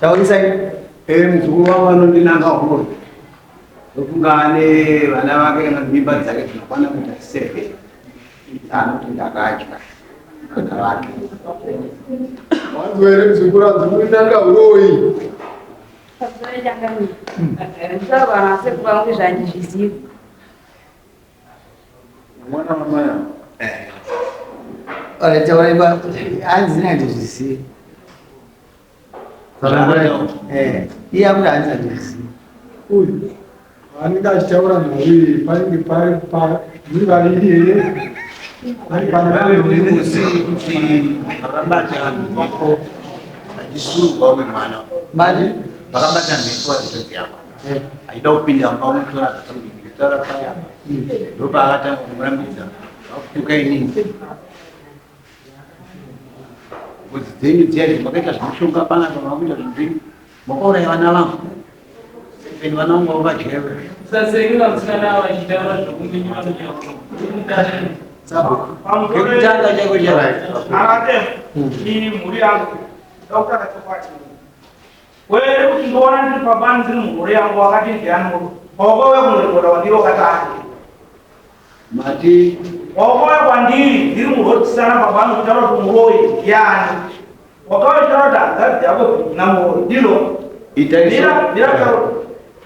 Tahu saya, Muzukuru Wangu Arikundinanga Huroyi. Ukungane Vana Vake mimba dzake dzinokwana kuita 7. Ndini Ndakadya Vana Vake. Wangu Muzukuru Arikundinanga Huroyi. Mwana mama ya. Olha, então aí vai, antes não disse. E a mulher antes disse. Ui, aniga chawra muri, pai, mibali. Pai para Muri si arambata mako. Bushu kwa mwana. Mali arambata miko ya. Aida upinda ambao mtu anataka kaya. Ndio hata kumrambisa. Tukaini. Kuzidini tiari makaita zvimushonga pana pamakuita zvinhu makora evana vangu peni vana vangu vakajewe sasenga msikana vachitaura zvokuminywa kekutanga chako charai ini mhuri yangu ndakutanga chokwati were kuti ndoona ndiri pabani ndiri mhuri yangu wakati ndianuro wakowe kunoripoda wandiri wakatari mati wakowe kwandiri ndiri murotisana pabani kutaura kuti Huroyi yani wakawe taura kuti yako namuroyi ndilo ndira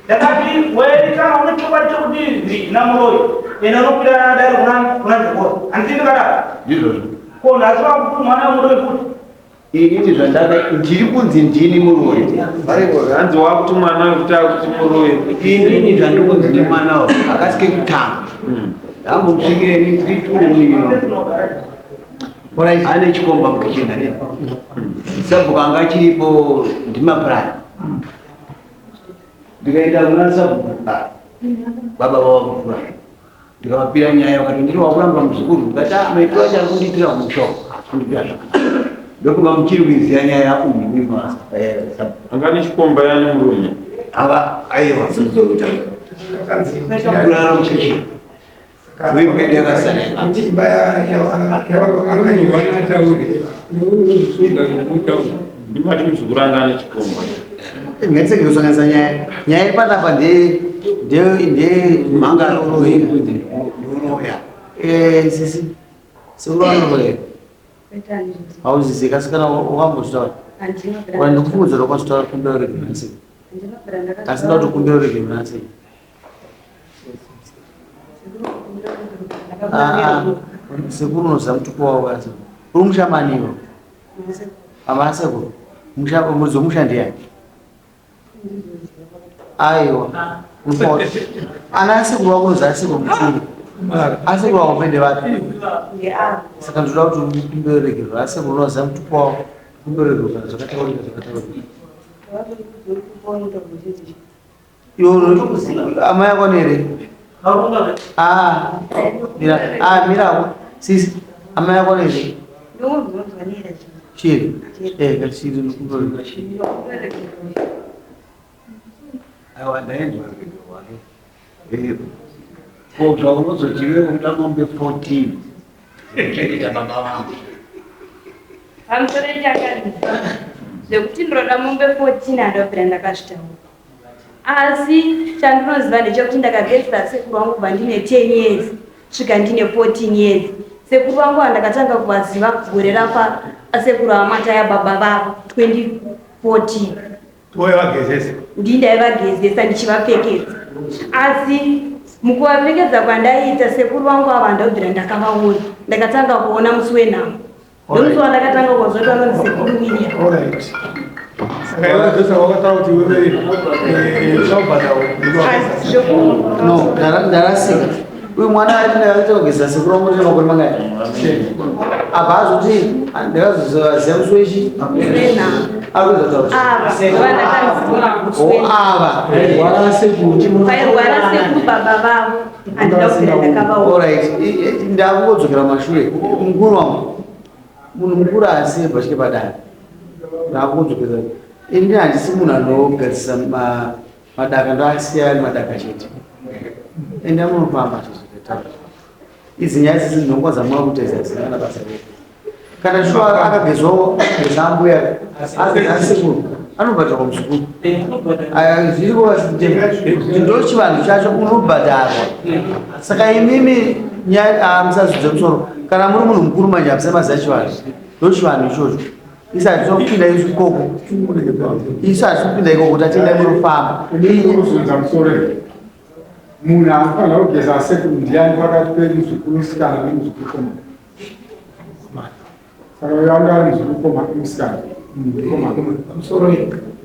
yakati were kana unochokwadi chokuti namuroyi ena unopinda dari kuna ndikoro anditindikada ndizvo ko nhasi wakuti mwana wemuroyi kuti ini zvandaka ndiri kunzi ndini muroyi hanzi wakuti mwana wekuti akuti Huroyi. inini zvandikunzi ndi mwana wa akasike kutanga ambomsvikireni nditumuino ane chikomba mukachena ne sabhuku anga chiripo ndimapurani ndikaenda kuna sabhuku baba vavakuvura ndikamapira nyaya vakati ndiri wakuramba muzukuru ndikati maitiro achari kundiitira mushoko kundipira zvakanaka ndokunga muchiri kuiziya nyaya yakumimasa Angani chikomba yani murume. ava aiwa kurara muchechi uipende yakasareka Ndimati Muzukuru angani chikomba. ngetse kusanganisa nyaya panapa ndemhanga uroya sisi siuroanoe hauzizi kasi kana wakambozvitaura ndikufungudzira kwazvitaura kumbiro regenasi asi ndauti kumbiro regenasi sekuru unoziva mutupo wavo kasi uri mushamaniwo amana sekuru mudzo mushandiya aiwa ana sekuru wako unoziva sekuru mukuru asekuru wako pende vati saka ndoda kuti kumberekerwa asekuru unoziva mutupo wavo kumberekerwa kana zvakataurika iwo amai yako nere mirako sisi amai yako nere chiri kachiri nokumberekerwa aiwa ndaendwa kodwa unozochiwe utamombe 14 chaita baba vangu zvekuti ndinoda mombe 14 andopera ndakazvitaura asi chandinoziva ndechekuti ndakagadzira sekuru wangu kubva ndine 10 years svika ndine 14 years sekuru wangu andakatanga kuvaziva gore rafa asekuru amata yababa vavo 2014 ndindaivagezesa ndichivapfekedza asi mukuvapfekedza kwandaiita sekuru wangu ava ndaubvira ndakavaona ndakatanga kuona musi wenhamo ndomusi wandakatanga kuzoti vanonzi sekuru William ndarasika uyu mwana aitogeza sekuru wangu ine makore mangani abva azoti ndakazoziva musi wechi ava vairwara sekuru baba vavo andindaubvira ndakavaona ndakungodzokera mashure mukuru wangu munhu mukuru asi bvatike padare ndakungodzokera ini handisi munhu anogadzisa madaka ndoasiya ari madaka chete enda munofamba izvi nyaya dzisi ndinongwaza mwa kutedza zisina basa redu kana shwa akagezo example ya asiku anobata kumsukuru zviriko ndochi vanhu chacho unobhadharwa saka imimi musazvidze musoro kana muri munhu mukuru manje amusemazachi vanhu ndochi vanhu ichocho isati tokupinda ikoko isati tokupinda ikoko tatenda munofamba uzunza musoro munhu anofanira kugeza sekuru ndiani pakati pemuzukuru musikana nemuzukuru komana saka yanga ari muzukuru musikana musoro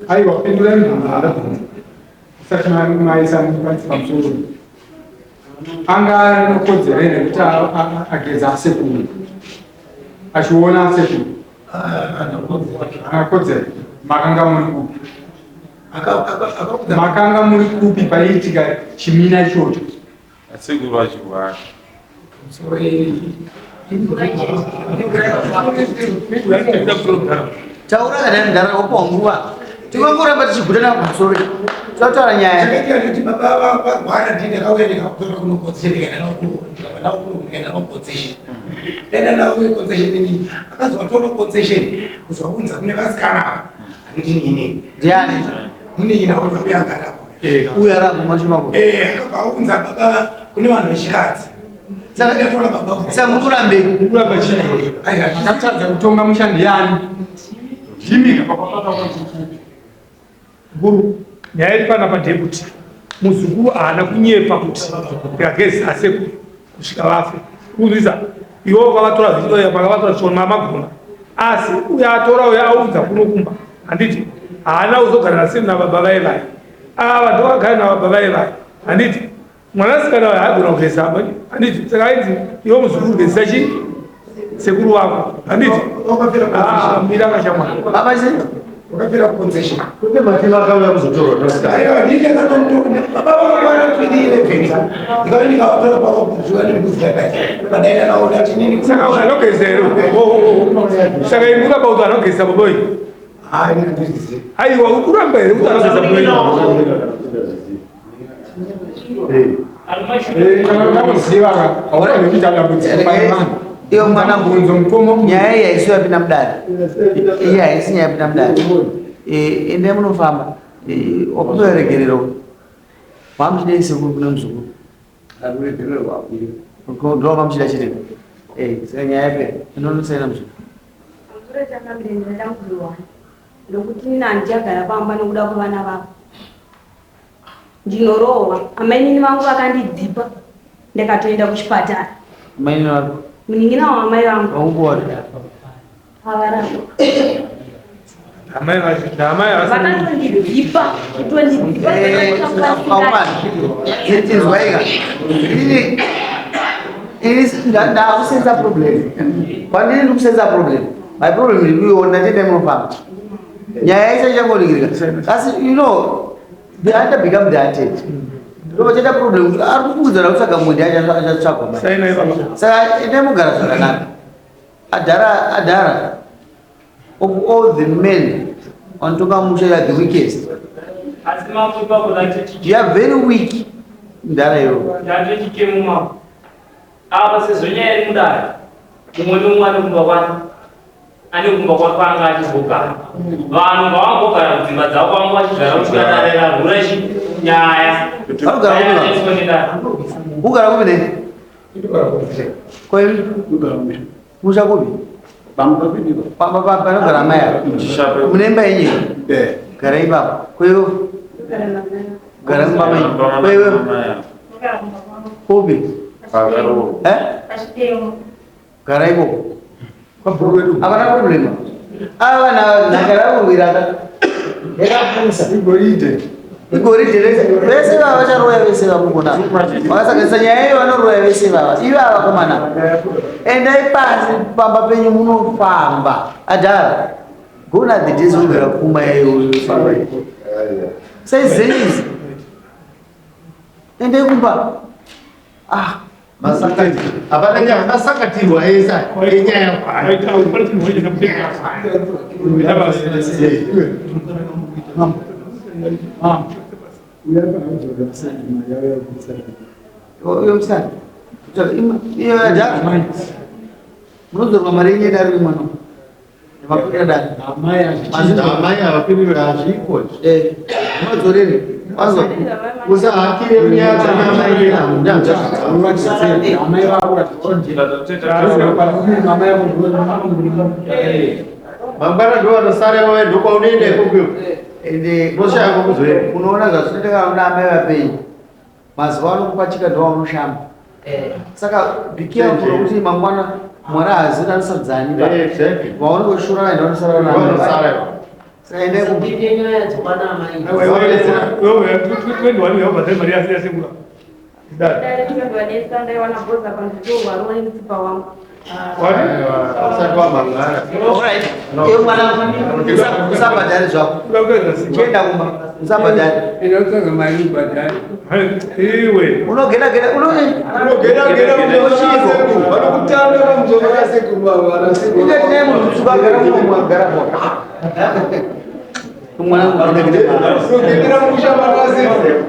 aiwa pindurai munhu isati maisa pamusoro anga nokodzera nekuti ageza sekuru achiona sekuru akakodzera makanga muri kupi paiitika chimina ichocho asekuru achirwara taura kana ndara opo nguva tikangoramba tichigutana pamusoro totaura nyaya kuti baba varwara ndine kauya ndikakutora kunoconcession tenda nawo concession ini akazotora concession kuzounza kune vasikana anditi nini ndiani munini naoyangara uya rapo machimako akaunza baba kune vanhu vechikadzi saka mukurambe tatadza kutonga mushandi yani jimika papapata guru nyaya iri pana padhebuti muzukuru haana kunyepa kuti agezi asekuru kusvika vafe kuudisa iwo vakavatora chona magona asi uyo atora uyo audza kunokumba handiti haana uzogara naseni nababa vaye vaye ava ndovagara nababa vaye vaye handiti mwanasikana wayo haagona kugeza handiti saka ainzi iwo muzukuru gezisa chii sekuru wako handiti mira akashamwana wakapera concession kune matima akauya kuzotorwa aiwa ndini akatomtona baba vakwana twidile pesa ikawa ndikavatora pavakuzuva ndikuzivaka padaina naona kuti nini saka anogezero saka imura bauto anogeza boboi aiwa ukuramba here kuti anogeza boboi iyo mwana nyaya iyi haisi yapinda mudare iyi haisi nyaya yapinda mudare ende munofamba wakutoeregerero wamuchidei sekuru kune muzukuru ndo mamuchida chireko saka nyaya yapera inonosaina muzukuru ndokuti nandichagara pamba nokuda kwevana vavo ndinorohwa amainini vangu vakandidzipa ndikatoenda kuchipatara maini wako munin'ina wa amai vangu waungori avarapo vakatondidzipa zvaika ndakusenza problem kwandiri ndikusenza problem my problem ndikuiona tende munofamba nyaya yacho ichangoringirika asi they had to become the attention. Ndocheta problem ari kukudzana kutsvaga mundi achatsvagwa saka ende mugara zvakanaka adhara of all the men wanotonga musha you are the weakest, you are very weak ndara iyo apa sezonyaya iri mudare umwe nomwe anokumba kwake ane kumba kwake kwaanga achizogara vanhu ngavangogara kudzimba dzavo vangu vachigara kuchikadarira rurashi nyaya ugara kuvi kwemi musha kuvi panogara mai munemba yenye gara ipapo kweyo gara mumamai kweyo kuvi gara ikoko apana problema ava nhakarauviraka yakapusa igoride vese vava vacharoya vese vamukona vakasakisa nyaya iyo vanoroya vese vava ivava komana endai pasi pamba penyu munofamba adhara gona the days wogara kuma yaiyofamba saizenizi endai kumba masakatirwa esa enyaya Munozorwa mari yenye dari mwana. Makwira dari. Amai avapindura azviko. Madzorere. Mazo. Usahakire munyaya namai namunda. Amai vavo vachinjira mama yavo Mangwana ndo vanosara wewe ndo kwaunoenda ikoko. Ende Moshaya kuzoenda. unoona zvazvinoteka una amai vapenyu. Mazuva ano kupachika ndo unoshamba. Saka bikia kuti mangwana mwana hazina nosadzani ba. Exactly. Waone kushura naye ndo unosara na amai. Saka ende Wewe wani yao badala Maria sasa sema. Dada tumewanesa ndio wanaboza kwa ndio waroni msipa wangu. Wani? Sasa kwa mangara. Alright. Iyo mwana usabadali zvako. Chenda kuma usabadali. inotanga mari badali Iwe. Unogera vanokutanga muzova kasekuru vavo vanasekuru inde tine munhu tsukagara mumagara kwa. Kumwana kugendera mushamba kasekuru